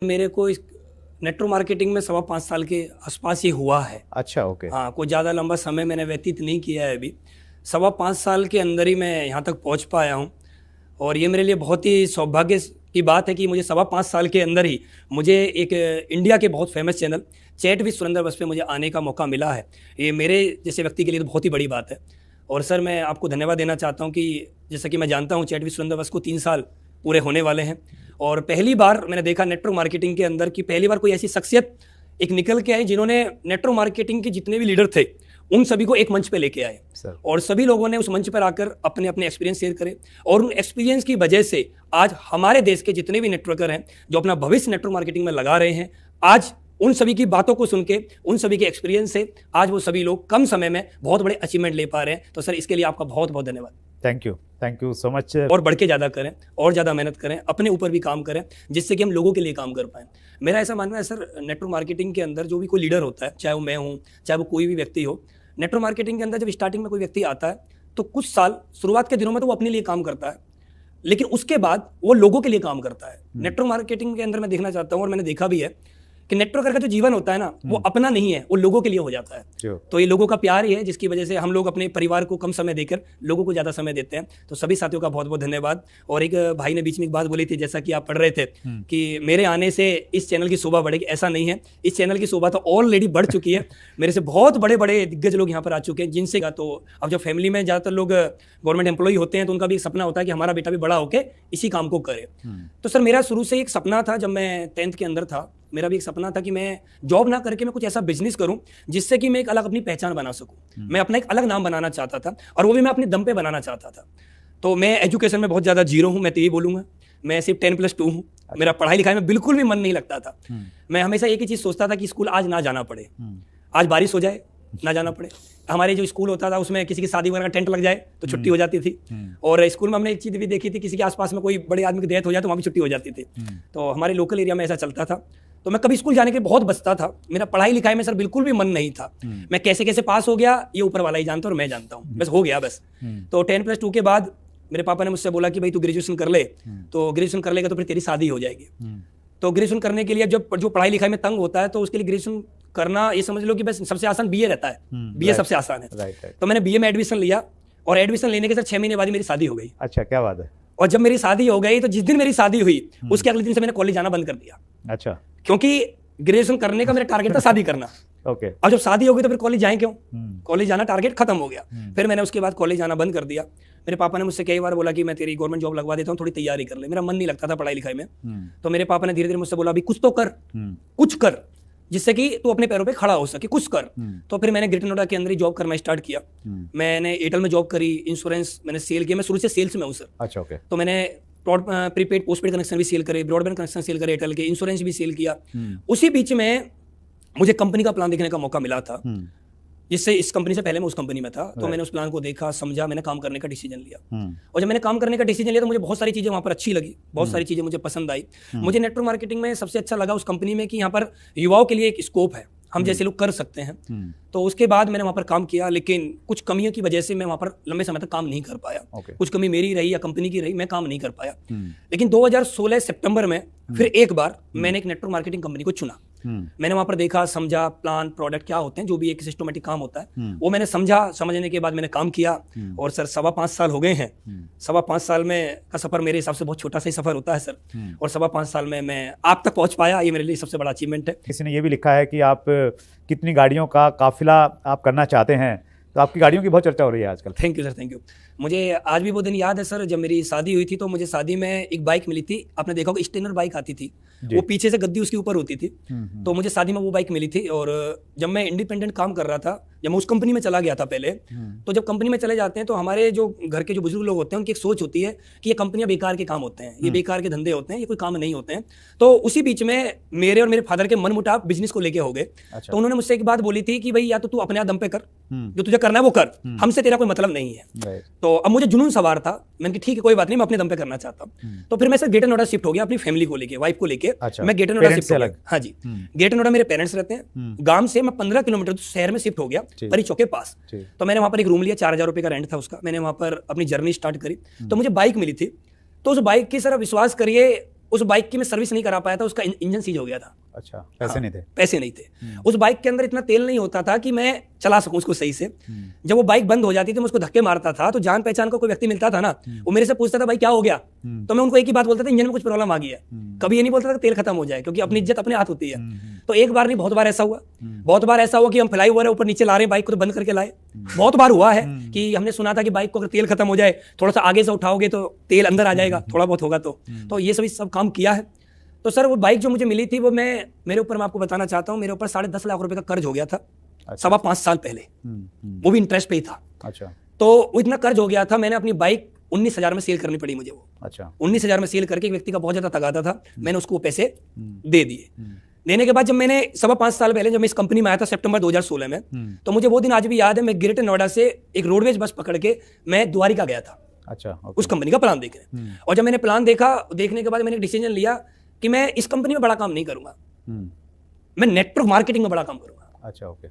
मेरे को इस नेटवर्क मार्केटिंग में 5.25 साल के आसपास ही हुआ है। अच्छा, ओके। हाँ, कोई ज़्यादा लंबा समय मैंने व्यतीत नहीं किया है अभी। 5.25 साल के अंदर ही मैं यहाँ तक पहुँच पाया हूँ और ये मेरे लिए बहुत ही सौभाग्य की बात है कि मुझे 5.25 साल के अंदर ही मुझे एक इंडिया के बहुत famous channel chat with Surendra बस पे मुझे आने का मौका मिला है। ये मेरे जैसे व्यक्ति के लिए तो बहुत ही बड़ी बात है। और सर, मैं आपको धन्यवाद देना चाहता हूँ कि जैसा कि मैं जानता हूँ चैट विद सुरेंद्र बस को 3 साल पूरे होने वाले हैं और पहली बार मैंने देखा नेटवर्क मार्केटिंग के अंदर कि पहली बार कोई ऐसी शख्सियत एक निकल के आई जिन्होंने नेटवर्क मार्केटिंग के जितने भी लीडर थे उन सभी को एक मंच पे लेके आए और सभी लोगों ने उस मंच पर आकर अपने अपने एक्सपीरियंस शेयर करे और उन एक्सपीरियंस की वजह से आज हमारे देश के जितने भी नेटवर्कर हैं जो अपना भविष्य नेटवर्क मार्केटिंग में लगा रहे हैं, आज उन सभी की बातों को सुन के, उन सभी के एक्सपीरियंस से आज वो सभी लोग कम समय में बहुत बड़े अचीवमेंट ले पा रहे हैं। तो सर, इसके लिए आपका बहुत बहुत धन्यवाद। Thank you so much. और बढ़ के ज़्यादा करें और ज़्यादा मेहनत करें, अपने ऊपर भी काम करें जिससे कि हम लोगों के लिए काम कर पाएं। मेरा ऐसा मानना है सर, नेटवर्क मार्केटिंग के अंदर जो भी कोई लीडर होता है, चाहे वो मैं हूँ चाहे वो कोई भी व्यक्ति हो, नेटवर्क मार्केटिंग के अंदर जब स्टार्टिंग में कोई व्यक्ति आता है तो कुछ साल शुरुआत के दिनों में तो वो अपने लिए काम करता है, लेकिन उसके बाद वो लोगों के लिए काम करता है। नेटवर्क मार्केटिंग के अंदर मैं देखना चाहता हूँ और मैंने देखा भी है कि नेटवर्कर का जो जीवन होता है ना, वो अपना नहीं है, वो लोगों के लिए हो जाता है। तो ये लोगों का प्यार ही है जिसकी वजह से हम लोग अपने परिवार को कम समय देकर लोगों को ज़्यादा समय देते हैं। तो सभी साथियों का बहुत बहुत धन्यवाद। और एक भाई ने बीच में एक बात बोली थी, जैसा कि आप पढ़ रहे थे कि मेरे आने से इस चैनल की शोभा बढ़ेगी, ऐसा नहीं है। इस चैनल की शोभा तो ऑलरेडी बढ़ चुकी है। मेरे से बहुत बड़े बड़े दिग्गज लोग यहाँ पर आ चुके हैं जिनसे का, तो अब जब फैमिली में ज़्यादातर लोग गवर्नमेंट एम्प्लॉई होते हैं तो उनका भी एक सपना होता है कि हमारा बेटा भी बड़ा होकर इसी काम को करे। तो सर, मेरा शुरू से एक सपना था, जब मैं 10th के अंदर था मेरा भी एक सपना था कि मैं जॉब ना करके मैं कुछ ऐसा बिजनेस करूं जिससे कि मैं एक अलग अपनी पहचान बना सकूं। मैं अपना एक अलग नाम बनाना चाहता था और वो भी मैं अपने दम पे बनाना चाहता था। तो मैं एजुकेशन में बहुत ज़्यादा जीरो हूं, मैं तो यही बोलूँगा। मैं सिर्फ 10+2 हूँ। मेरा पढ़ाई लिखाई में बिल्कुल भी मन नहीं लगता था। मैं हमेशा एक ही चीज़ सोचता था कि स्कूल आज ना जाना पड़े, आज बारिश हो जाए ना जाना पड़े। हमारे जो स्कूल होता था उसमें किसी की शादी वगैरह का टेंट लग जाए तो छुट्टी हो जाती थी। और स्कूल में हमने एक चीज़ भी देखी थी, किसी के आसपास में कोई बड़े आदमी की डेथ हो जाए तो वहाँ भी छुट्टी हो जाती थी। तो हमारे लोकल एरिया में ऐसा चलता था। तो मैं कभी स्कूल जाने के बहुत बचता था। मेरा पढ़ाई लिखाई में सर बिल्कुल भी मन नहीं था। मैं कैसे कैसे पास हो गया ये ऊपर वाला ही जानता है और मैं जानता हूँ, बस हो गया बस। तो 10+2 के बाद मेरे पापा ने मुझसे बोला कि भाई तू ग्रेजुएशन कर ले, तो ग्रेजुएशन कर लेगा तो फिर तेरी शादी हो जाएगी। तो ग्रेजुएशन करने के लिए जब जो पढ़ाई लिखाई में तंग होता है तो उसके लिए ग्रेजुएशन करना, ये समझ लो कि बस सबसे आसान बीए रहता है। बीए सबसे आसान है। तो मैंने बीए में एडमिशन लिया और एडमिशन लेने के सर 6 महीने बाद मेरी शादी हो गई। अच्छा, क्या बात है। और जब मेरी शादी हो गई तो जिस दिन मेरी शादी हुई उसके अगले दिन से मैंने कॉलेज जाना बंद कर दिया। अच्छा, क्योंकि ग्रेजुएशन करने का मेरा टारगेट था शादी करना। ओके। अब जब शादी हो गई तो फिर कॉलेज जाएं क्यों? कॉलेज जाना टारगेट खत्म हो गया। फिर मैंने उसके बाद कॉलेज जाना बंद कर दिया। मेरे पापा ने मुझसे कई बार बोला कि मैं तेरी गवर्नमेंट जॉब लगवा देता हूँ, थोड़ी तैयारी कर ले। मेरा मन नहीं लगता था पढ़ाई लिखाई में। तो मेरे पापा ने धीरे धीरे मुझसे बोला अभी कुछ तो कर, कुछ कर जिससे कि तू अपने पैरों पे खड़ा हो सके, कुछ कर। तो फिर मैंने ग्रेटर नोएडा के अंदर ही जॉब करना स्टार्ट किया। मैंने एयरटेल में जॉब करी, इंश्योरेंस मैंने सेल किया। मैं शुरू से सेल्स में हूँ सर। अच्छा, ओके। तो मैंने प्रीपेड पोस्टपेड कनेक्शन भी सेल करे, ब्रॉडबैंड कनेक्शन सेल करे, एयरटेल के इंश्योरेंस भी सेल किया। उसी बीच में मुझे कंपनी का प्लान देखने का मौका मिला था, जिससे इस कंपनी से पहले मैं उस कंपनी में था। तो मैंने उस प्लान को देखा, समझा, मैंने काम करने का डिसीजन लिया। और जब मैंने काम करने का डिसीजन लिया तो मुझे बहुत सारी चीजें वहां पर अच्छी लगी, बहुत सारी चीजें मुझे पसंद आई। मुझे नेटवर्क मार्केटिंग में सबसे अच्छा लगा उस कंपनी में कि यहाँ पर युवाओं के लिए एक स्कोप है, हम जैसे लोग कर सकते हैं। तो उसके बाद मैंने वहाँ पर काम किया, लेकिन कुछ कमियों की वजह से मैं वहाँ पर लंबे समय तक काम नहीं कर पाया। कुछ कमी मेरी रही या कंपनी की रही, मैं काम नहीं कर पाया। लेकिन 2016 सितंबर में फिर एक बार मैंने एक नेटवर्क मार्केटिंग कंपनी को चुना। मैंने वहां पर देखा, समझा, प्लान, प्रोडक्ट क्या होते हैं, जो भी एक सिस्टमेटिक काम होता है वो मैंने समझा। समझने के बाद मैंने काम किया और सर 5.25 साल हो गए हैं। 5.25 साल में का सफर मेरे हिसाब से बहुत छोटा सा ही सफर होता है सर। और 5.25 साल में मैं आप तक पहुंच पाया, ये मेरे लिए सबसे बड़ा अचीवमेंट है। किसी ने ये भी लिखा है कि आप कितनी गाड़ियों का काफिला आप करना चाहते हैं, तो आपकी गाड़ियों की बहुत चर्चा हो रही है आजकल। Thank you sir, thank you. मुझे आज भी वो दिन याद है सर, जब मेरी शादी हुई थी तो मुझे शादी में एक बाइक मिली थी। आपने देखा होगा स्टेनर बाइक आती थी, वो पीछे से गद्दी उसके ऊपर होती थी। तो मुझे शादी में वो बाइक मिली थी। और जब मैं इंडिपेंडेंट काम कर रहा था, जब मैं उस कंपनी में चला गया था पहले, तो जब कंपनी में चले जाते हैं तो हमारे जो घर के जो बुजुर्ग लोग होते हैं उनकी एक सोच होती है कि ये कंपनियां बेकार के काम होते हैं, ये बेकार के धंधे होते हैं, ये कोई काम नहीं होते हैं। तो उसी बीच में मेरे और मेरे फादर के मनमुटाव बिजनेस को लेके हो गए। तो उन्होंने मुझसे एक बात बोली थी कि भाई या तो तू अपने दम पे कर, जो तुझे करना है वो कर, हमसे तेरा कोई मतलब नहीं है। तो अब मुझे जुनून सवार था, मैंने कहा ठीक है कोई बात नहीं, मैं अपने दम पे करना चाहता हूँ। तो फिर मैं सर ग्रेटर नोएडा शिफ्ट हो गया अपनी फैमिली को लेके, वाइफ को लेके। मैं ग्रेटर नोएडा शिफ्ट हो गया। हाँ जी, ग्रेटर नोएडा मेरे पेरेंट्स रहते हैं। गांव से मैं 15 किलोमीटर शहर में शिफ्ट हो गया, परी चौक के पास। तो मैंने वहां पर एक रूम लिया, 4000 रुपए का रेंट था उसका। मैंने वहां पर अपनी जर्नी स्टार्ट करी। तो मुझे बाइक मिली थी। तो उस बाइक की सर विश्वास करिए, उस बाइक की मैं सर्विस नहीं करा पाया था, उसका इंजन सीज हो गया था। अच्छा, पैसे नहीं थे? पैसे नहीं थे। उस बाइक के अंदर इतना तेल नहीं होता था कि मैं चला सकूं उसको सही से। जब वो बाइक बंद हो जाती थी, मैं उसको धक्के मारता था, तो जान पहचान का कोई व्यक्ति मिलता था ना, वो मेरे से पूछता था भाई क्या हो गया, तो मैं उनको एक ही बात बोलता था, इंजन में कुछ प्रॉब्लम आ गई है। कभी ये नहीं बोलता था तेल खत्म हो जाए, क्योंकि अपनी इज्जत अपने हाथ होती है। तो एक बार नहीं, बहुत बार ऐसा हुआ। बहुत बार ऐसा हुआ कि हम फ्लाई ओवर ऊपर नीचे ला रहे हैं, बाइक को तो बंद करके लाए। बहुत बार हुआ है कि हमने सुना था कि बाइक को अगर तेल खत्म हो जाए, थोड़ा सा आगे से उठाओगे तो तेल अंदर आ जाएगा, थोड़ा बहुत होगा तो ये सभी सब काम किया है। तो सर वो बाइक जो मुझे मिली थी, वो मेरे ऊपर मैं आपको बताना चाहता हूँ, मेरे ऊपर 10.5 लाख रुपए का कर्ज हो गया था। 5.25 साल पहले, वो भी इंटरेस्ट पे ही था। अच्छा। तो वो इतना कर्ज हो गया था, मैंने अपनी बाइक 19,000 में सेल करनी पड़ी मुझे वो। अच्छा। 19,000 में सेल करके एक व्यक्ति का बहुत ज्यादा तगादा था, मैंने उसको पैसे दे दिए। देने के बाद जब मैंने 5.25 साल पहले जब मैं इस कंपनी में आया था सितंबर 2016 में, तो मुझे वो दिन आज भी याद है। मैं ग्रेटर नोएडा से एक रोडवेज बस पकड़ के मैं द्वारिका गया था। अच्छा। उस कंपनी का प्लान देखने। और जब मैंने प्लान देखा, देखने के बाद मैंने एक डिसीजन लिया कि मैं इस कंपनी में बड़ा काम नहीं करूंगा, मैं नेटवर्क मार्केटिंग में बड़ा काम करूंगा। अच्छा, ओके।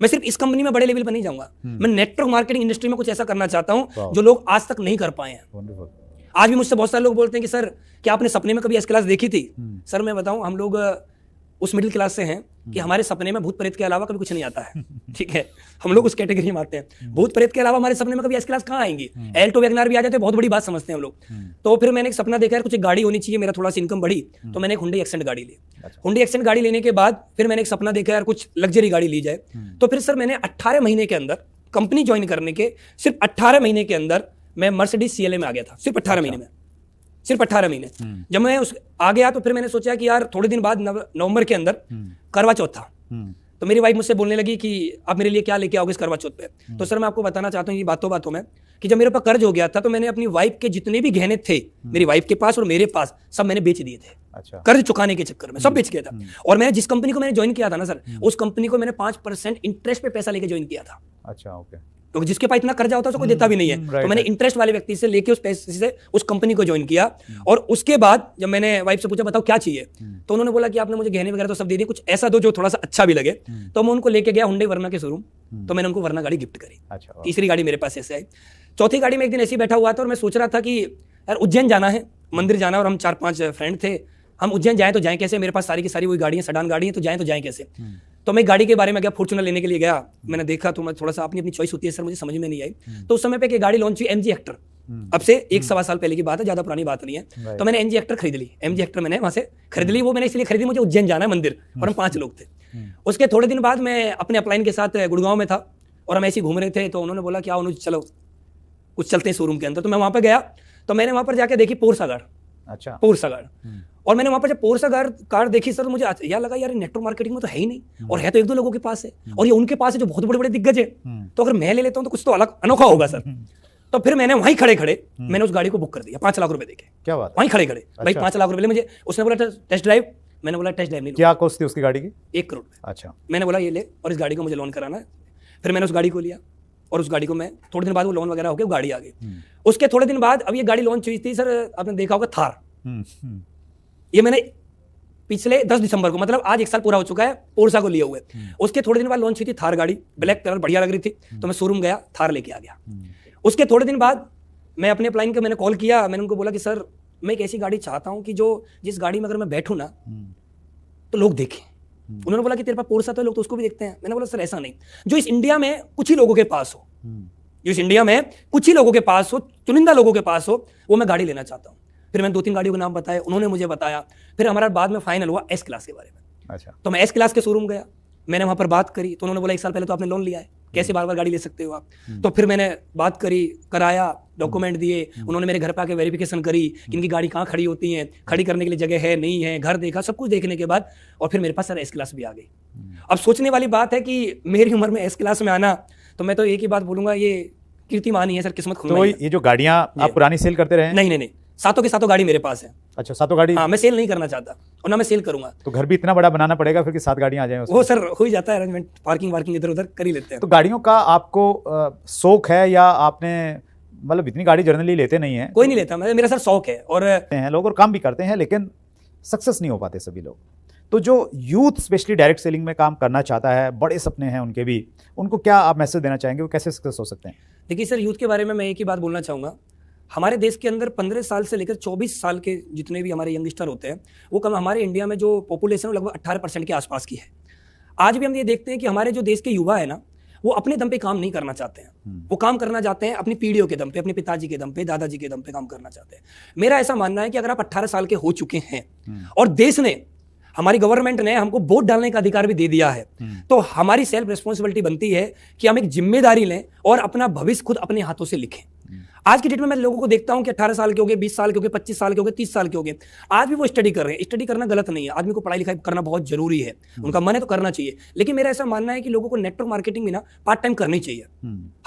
मैं सिर्फ इस कंपनी में बड़े लेवल पर नहीं जाऊंगा, मैं नेटवर्क मार्केटिंग इंडस्ट्री में कुछ ऐसा करना चाहता हूं जो लोग आज तक नहीं कर पाए हैं। आज भी मुझसे बहुत सारे लोग बोलते हैं कि सर क्या आपने सपने में कभी एस क्लास देखी थी? सर मैं बताऊं, हम लोग उस मिडिल क्लास से हैं कि हमारे सपने में भूत प्रेत के अलावा कभी कुछ नहीं आता है। ठीक है, हम लोग उस कैटेगरी में आते हैं। भूत प्रेत के अलावा हमारे सपने में कभी एस क्लास कहाँ आएंगी? एल्टो वैगनआर भी आ जाते, बहुत बड़ी बात समझते हैं हम लोग। तो फिर मैंने एक सपना देखा, कुछ एक गाड़ी होनी चाहिए, मेरा थोड़ा सी इनकम बढ़ी, तो मैंने एक हुंडई एक्सेंट गाड़ी ली। हुंडई एक्सेंट गाड़ी लेने के बाद फिर मैंने एक सपना देखा, यार कुछ लग्जरी गाड़ी ली जाए। तो फिर सर मैंने 18 महीने के अंदर कंपनी ज्वाइन करने के सिर्फ 18 महीने के अंदर मैं मर्सिडीज CLA में आ गया था। सिर्फ 18 महीने में, सिर्फ 18 महीने। जब मैं उस आ गया तो फिर मैंने सोचा कि यार थोड़े दिन बाद नवंबर के अंदर करवा चौथ था। तो मेरी वाइफ मुझसे बोलने लगी कि आप मेरे लिए क्या लेके आओगे इस करवा चौथ पे? तो सर मैं आपको बताना चाहता हूँ ये बातों में कि जब मेरे ऊपर कर्ज हो गया था, तो मैंने अपनी वाइफ के जितने भी गहने थे मेरी वाइफ के पास और मेरे पास, सब मैंने बेच दिए थे। अच्छा। कर्ज चुकाने के चक्कर में सब बेच गया था। और मैंने जिस कंपनी को मैंने ज्वाइन किया था ना सर, उस कंपनी को मैंने 5% इंटरेस्ट पे पैसा लेके ज्वाइन किया था। अच्छा, ओके। तो जिसके पास इतना कर्जा होता है उसको कोई देता भी नहीं है। तो मैंने इंटरेस्ट वाले व्यक्ति से लेके उस पैसे से उस कंपनी को ज्वाइन किया। और उसके बाद जब मैंने वाइफ से पूछा बताओ क्या चाहिए, तो उन्होंने बोला कि आपने मुझे गहने वगैरह तो सब दे दिए, कुछ ऐसा दो जो थोड़ा सा अच्छा भी लगे। तो मैं उनको लेके गया हुंडई वर्ना के शोरूम, तो मैंने उनको वर्ना गाड़ी गिफ्ट करी। अच्छा। तीसरी गाड़ी मेरे पास ऐसे आई। चौथी गाड़ी में एक दिन ऐसे ही बैठा हुआ था और मैं सोच रहा था कि यार उज्जैन जाना है, मंदिर जाना है, और हम 4-5 फ्रेंड थे। हम उज्जैन जाएं तो जाएं कैसे? मेरे पास सारी की सारी वही गाड़ियां, सेडान गाड़ी है, तो जाएं कैसे? तो मैं गाड़ी के बारे में गया, फॉर्च्यूनर लेने के लिए गया। मैंने देखा तो मैं थोड़ा सा अपनी चॉइस होती है सर, मुझे समझ में नहीं आई। तो उस समय पे एक गाड़ी लॉन्च हुई MG हेक्टर। अब से 1-1.25 साल पहले की बात है, ज्यादा पुरानी बात नहीं है। तो मैंने MG हेक्टर खरीद ली। MG हेक्टर मैंने वहां से खरीद ली। वो मैंने इसलिए खरीदी, मुझे उज्जैन जाना है मंदिर, और हम 5 लोग थे। उसके थोड़े दिन बाद मैं अपने अपलाइन के साथ गुड़गांव में था और हम ऐसे घूम रहे थे। तो उन्होंने बोला कि आओ अनुज चलो कुछ चलते हैं शोरूम के अंदर। तो मैं वहां पर गया, तो मैंने वहां पर जाके देखी पोर्शा कार। अच्छा। Portia car. और मैंने वहां पर जब पोर्शा कार देखी सर, तो मुझे यह लगा यार नेटवर्क मार्केटिंग में तो है ही नहीं, और है तो 1-2 लोगों के पास है, और ये उनके पास है जो बहुत बड़े बड़े दिग्गज है। तो अगर मैं ले लेता हूं तो कुछ तो अलग अनोखा होगा सर। तो फिर मैंने वहीं खड़े खड़े मैंने उस गाड़ी को बुक कर दिया 5 लाख रुपए देके। क्या बात? वहीं खड़े खड़े भाई 5 लाख रुपए ले मुझे। उसने बोला टेस्ट ड्राइव, मैंने बोला टेस्ट ड्राइव नहीं। क्या कॉस्ट थी उसकी गाड़ी की? 1 करोड़। अच्छा। मैंने बोला ये ले, और इस गाड़ी को मुझे लोन कराना है। फिर मैंने उस गाड़ी को लिया, और उस गाड़ी को मैं थोड़े दिन बाद वो लोन वगैरह हो गया, वो गाड़ी आ गई। उसके थोड़े दिन बाद अब ये गाड़ी लॉन्च हुई थी सर, आपने देखा होगा थार। ये मैंने पिछले 10 दिसंबर को, मतलब आज 1 साल पूरा हो चुका है, पोर्शा को लिए हुए। उसके थोड़े दिन बाद लॉन्च हुई थी थार गाड़ी, ब्लैक कलर बढ़िया लग रही थी। तो मैं शोरूम गया, थार लेके आ गया। उसके थोड़े दिन बाद मैं अपने अपलाइन को मैंने कॉल किया। मैंने उनको बोला कि सर मैं एक ऐसी गाड़ी चाहता हूं कि जिस गाड़ी में अगर मैं बैठूं ना तो लोग देखें। उन्होंने बोला कि तेरे पास पोर्शा तो लोग तो उसको भी देखते हैं। मैंने बोला सर ऐसा नहीं, जो इस इंडिया में कुछ ही लोगों के पास हो, जो इस इंडिया में कुछ ही लोगों के पास हो, चुनिंदा लोगों के पास हो, वो मैं गाड़ी लेना चाहता हूँ। फिर मैंने 2-3 गाड़ियों के नाम बताए, उन्होंने मुझे बताया। फिर हमारा बाद में फाइनल हुआ S क्लास के बारे में। अच्छा। तो मैं S क्लास के शोरूम गया, मैंने वहां पर बात करी। तो उन्होंने बोला 1 साल पहले तो आपने लोन लिया है, कैसे बार बार गाड़ी ले सकते हो आप? तो फिर मैंने बात करी, कराया, डॉक्यूमेंट दिए। उन्होंने मेरे घर पे आके वेरिफिकेशन करी कि इनकी गाड़ी कहाँ खड़ी होती है, खड़ी करने के लिए जगह है नहीं है, घर देखा, सब कुछ देखने के बाद और फिर मेरे पास सर S क्लास भी आ गई। अब सोचने वाली बात है कि मेरी उम्र में S क्लास में आना, तो मैं तो एक ही बात बोलूंगा, ये कीर्तिमान ही है सर, किस्मत खुल गई। तो ये जो गाड़ियां आप पुरानी सेल करते रहे? नहीं, सातों के सातों गाड़ी मेरे पास है। अच्छा, सातों गाड़ी? हाँ, मैं सेल नहीं करना चाहता और ना मैं सेल करूंगा। तो घर भी इतना बड़ा बनाना पड़ेगा फिर कि 7 गाड़ियां आ जाएं उसमें? वो सर हो ही जाता है अरेंजमेंट, पार्किंग इधर उधर कर ही लेते हैं। तो गाड़ियों का आपको शौक है या आपने मतलब इतनी गाड़ी जनरली लेते नहीं है? कोई नहीं लेता, मेरा सर शौक है। और लोग और काम भी करते हैं लेकिन सक्सेस नहीं हो पाते सभी लोग। तो जो यूथ स्पेशली डायरेक्ट सेलिंग में काम करना चाहता है, बड़े सपने हैं उनके भी, उनको क्या आप मैसेज देना चाहेंगे, वो कैसे सक्सेस हो सकते हैं? देखिए सर, यूथ के बारे में मैं एक ही बात बोलना चाहूँगा, हमारे देश के अंदर 15 साल से लेकर 24 साल के जितने भी हमारे यंगस्टर होते हैं वो कम, हमारे इंडिया में जो पॉपुलेशन है लगभग 18% के आसपास की है। आज भी हम ये देखते हैं कि हमारे जो देश के युवा है ना, वो अपने दम पे काम नहीं करना चाहते हैं। वो काम करना चाहते हैं अपनी पीढ़ियों के दम पे, अपने पिताजी के दम पे, दादाजी के दम पे काम करना चाहते हैं। मेरा ऐसा मानना है कि अगर आप 18 साल के हो चुके हैं और देश ने, हमारी गवर्नमेंट ने हमको वोट डालने का अधिकार भी दे दिया है, तो हमारी सेल्फ रिस्पॉन्सिबिलिटी बनती है कि हम एक जिम्मेदारी लें और अपना भविष्य खुद अपने हाथों से लिखें। आज की डेट में मैं लोगों को देखता हूं कि 18 साल के हो गए, 20 साल के हो गए, 25 साल के हो गए, 30 साल के हो गए, आज भी वो स्टडी कर रहे हैं। स्टडी करना गलत नहीं है, आदमी को पढ़ाई लिखाई करना बहुत जरूरी है, उनका मन है तो करना चाहिए। लेकिन मेरा ऐसा मानना है कि लोगों को नेटवर्क मार्केटिंग में ना पार्ट टाइम करनी चाहिए।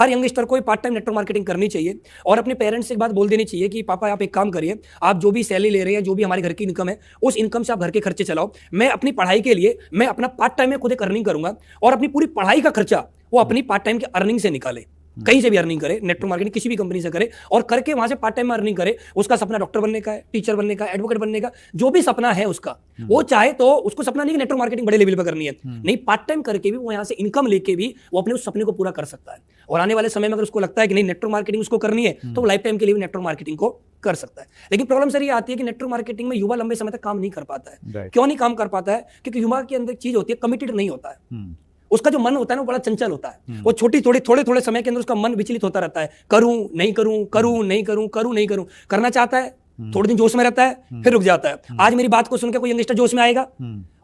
हर यंगस्टर को पार्ट टाइम नेटवर्क मार्केटिंग करनी चाहिए और अपने पेरेंट्स से एक बात बोल देनी चाहिए कि पापा आप एक काम करिए, आप जो भी सैलरी ले रहे हैं, जो भी हमारे घर की इनकम है, उस इनकम से आप घर के खर्चे चलाओ। मैं अपनी पढ़ाई के लिए मैं अपना पार्ट टाइम में खुद एक अर्निंग करूंगा और अपनी पूरी पढ़ाई का खर्चा वो अपनी पार्ट टाइम की अर्निंग से निकाले। कहीं से भी अर्निंग करे, नेटवर्क मार्केटिंग किसी भी कंपनी से करे और करके वहां से पार्ट टाइम में अर्निंग करे। उसका सपना डॉक्टर बनने का है, टीचर बनने का, एडवोकेट बनने का, जो भी सपना है उसका, वो चाहे तो उसको सपना नहीं कि नेटवर्क मार्केटिंग बड़े लेवल पर करनी है, नहीं, पार्ट टाइम करके भी वो यहाँ से इनकम लेके भी वो अपने उस सपने को पूरा कर सकता है। और आने वाले समय में अगर उसको लगता है कि नहीं नेटवर्क मार्केटिंग उसको करनी है, तो वो लाइफ टाइम के लिए भी नेटवर्क मार्केटिंग को कर सकता है। लेकिन प्रॉब्लम सर ये आती है कि नेटवर्क मार्केटिंग में युवा लंबे समय तक काम नहीं कर पाता है। क्यों नहीं काम कर पाता है? क्योंकि युवा के अंदर चीज होती है, कमिटेड नहीं होता है। उसका जो मन होता है ना वो बड़ा चंचल होता है। वो थोड़े समय के अंदर उसका मन विचलित होता रहता है, करूं नहीं करूं, करूं नहीं करूं, करूं नहीं करूं, करना चाहता है, थोड़े दिन जोश में रहता है, फिर रुक जाता है। आज मेरी बात को सुनकर कोई यंगस्टर जोश में आएगा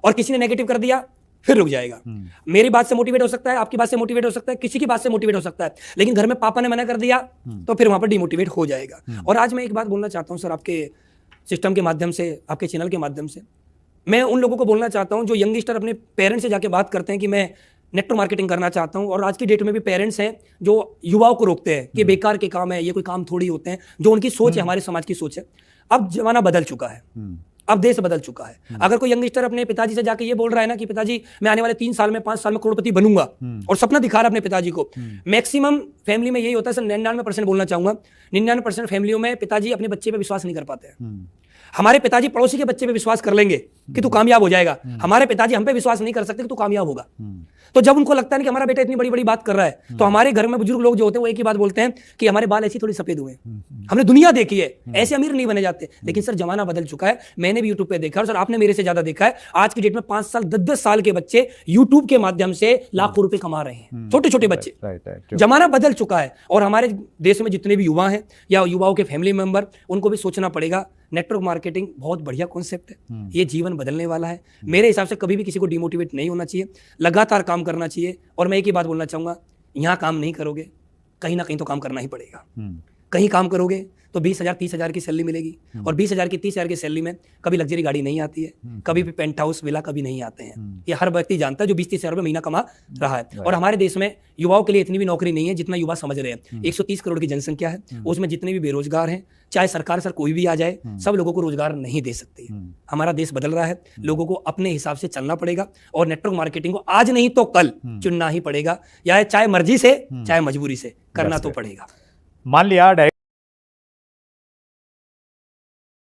और किसी ने नेगेटिव कर दिया, फिर रुक जाएगा। मेरी बात से मोटिवेट हो सकता है, आपकी बात से मोटिवेट हो सकता है, किसी की बात से मोटिवेट हो सकता है, लेकिन घर में पापा ने मना कर दिया तो फिर वहां पर डिमोटिवेट हो जाएगा। और आज मैं एक बात बोलना चाहता हूं सर, आपके सिस्टम के माध्यम से, आपके चैनल के माध्यम से, मैं उन लोगों को बोलना चाहता हूं जो यंगस्टर अपने पेरेंट्स से जाके बात करते हैं कि मैं नेटवर्क मार्केटिंग करना चाहता हूं। और आज की डेट में भी पेरेंट्स हैं जो युवाओं को रोकते हैं कि बेकार के काम है, ये कोई काम थोड़ी होते हैं, जो उनकी सोच है, हमारे समाज की सोच है। अब जमाना बदल चुका है, अब देश बदल चुका है। अगर कोई यंगस्टर अपने पिताजी से जाके ये बोल रहा है ना कि पिताजी मैं आने वाले 3 साल में 5 साल में करोड़पति बनूंगा, और सपना दिखा रहा है अपने पिताजी को, मैक्सिमम फैमिली में यही होता है सर, 99% बोलना चाहूंगा, 99% फैमिलियों में पिताजी अपने बच्चे पे विश्वास नहीं कर पाते हैं। हमारे पिताजी पड़ोसी के बच्चे पे विश्वास कर लेंगे कि तू कामयाब हो जाएगा, हमारे पिताजी हम पे विश्वास नहीं कर सकते कि तू कामयाब होगा। तो जब उनको लगता है कि हमारा बेटा इतनी बड़ी बड़ी बात कर रहा है, तो हमारे घर में बुजुर्ग लोग जो होते हैं वो एक ही बात बोलते हैं कि हमारे बाल ऐसी थोड़ी सफेद हुए, हमने दुनिया देखी है, ऐसे अमीर नहीं बने जाते। लेकिन सर जमाना बदल चुका है, मैंने भी यूट्यूब पे देखा और सर आपने मेरे से ज्यादा देखा है। आज की डेट में 5 साल 10-10 साल के बच्चे यूट्यूब के माध्यम से लाखों रुपए कमा रहे हैं, छोटे छोटे बच्चे। जमाना बदल चुका है और हमारे देश में जितने भी युवा हैं या युवाओं के फैमिली मेंबर, उनको भी सोचना पड़ेगा। नेटवर्क मार्केटिंग बहुत बढ़िया कॉन्सेप्ट है, ये जीवन बदलने वाला है। मेरे हिसाब से कभी भी किसी को डिमोटिवेट नहीं होना चाहिए, लगातार काम करना चाहिए। और मैं एक ही बात बोलना चाहूंगा, यहाँ काम नहीं करोगे, कहीं ना कहीं तो काम करना ही पड़ेगा। कहीं काम करोगे तो 20,000 30,000 की सैलरी मिलेगी, और 20,000 की 30,000 की सैलरी में कभी लग्जरी गाड़ी नहीं आती है, कभी भी पेंट हाउस विला कभी नहीं आते हैं। ये हर व्यक्ति जानता है जो 20-30 हज़ार रुपये महीना कमा रहा है। और हमारे देश में युवाओं के लिए इतनी भी नौकरी नहीं है जितना युवा समझ रहे हैं। 130 करोड़ की जनसंख्या है, उसमें जितने भी बेरोजगार हैं, चाहे सरकार सर कोई भी आ जाए, सब लोगों को रोजगार नहीं दे सकती। हमारा देश बदल रहा है, लोगों को अपने हिसाब से चलना पड़ेगा और नेटवर्क मार्केटिंग को आज नहीं तो कल चुनना ही पड़ेगा, या चाहे मर्जी से चाहे मजबूरी से करना तो पड़ेगा। मान लिया